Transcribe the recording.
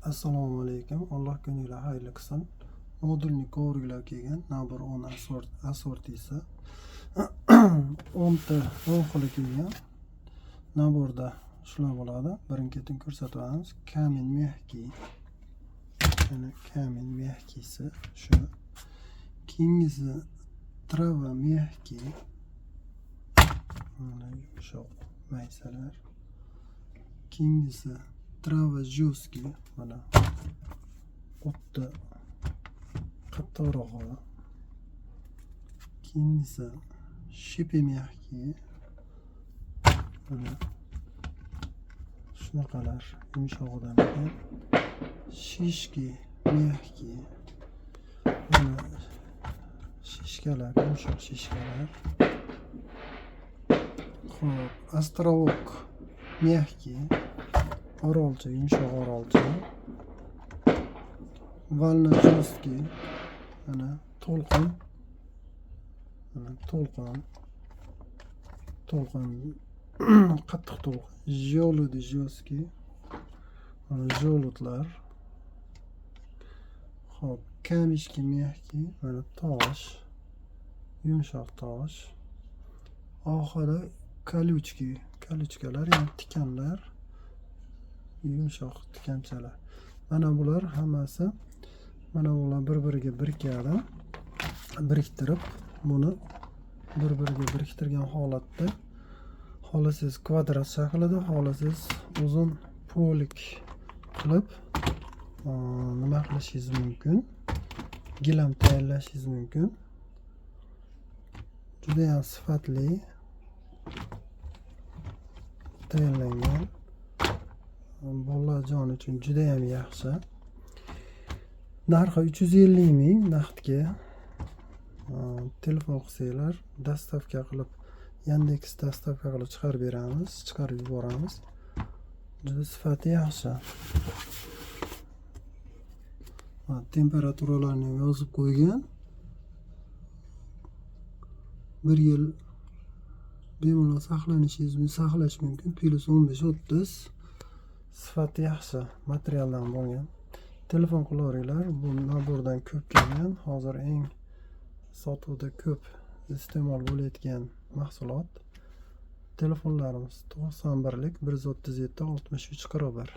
Assalomu alaykum. Alloh kuninglar xayrli qilsin. Modulni ko'rgilab kelgan nabor 10 assortisi 10 xili kelgan. Naborda shular bo'ladi. Birin-ketin ko'rsatib olamiz. Kamin mehkiy. Yana kamin mehkiysi shu. Keyingisi trava mehkiy. Mana yumshoq maysalar. Keyingisi trava жесткий, mana o'tda qattiqrog'i. Keyingisi shipi mягкий, mana shunaqalar yumshog'idan ekan. Shishki mягкий, mana shishkalar, yumshoq shishkalar. Xo'p, островок mягкий, orolcha, yumshoq orolcha. Valna жесткий, mana to'lqin, mana to'lqin qattiq to'lqin. Желуди жесткий, mana желудlar. Xo'p, kamishki mягкий, mana tosh, yumshoq tosh. Oxiri колючкаlar, ya'ni tikanlar, yumshoq tikanchalar. Mana bular hammasi, mana bular bir-biriga birikadi. Biriktirib, buni bir-biriga biriktirgan holatda xohlasangiz kvadrat shaklida, xohlasangiz uzun polik qilib nima qilishingiz mumkin? Gilam tayyorlashingiz mumkin. Juda ham sifatli tayyorlangan. Bolalar joni uchun juda ham yaxshi. Narxi 350 ming naqdga. Telefon qilsanglar, dastavka qilib, Yandex dastavka qilib chiqarib yuboramiz. Juda sifati yaxshi. Temperaturalarini yozib qo'ygan. 1 yil bemalol saqlash mumkin. +15-30. Sifati yaxshi materialdan bo'lgan. Telefon qilaveringlar. Bu nabordan ko'p kelgan. Hozir eng sotuvda ko'p iste'mol bo'layotgan mahsulot. Telefonlarimiz 91lik 137 63 41.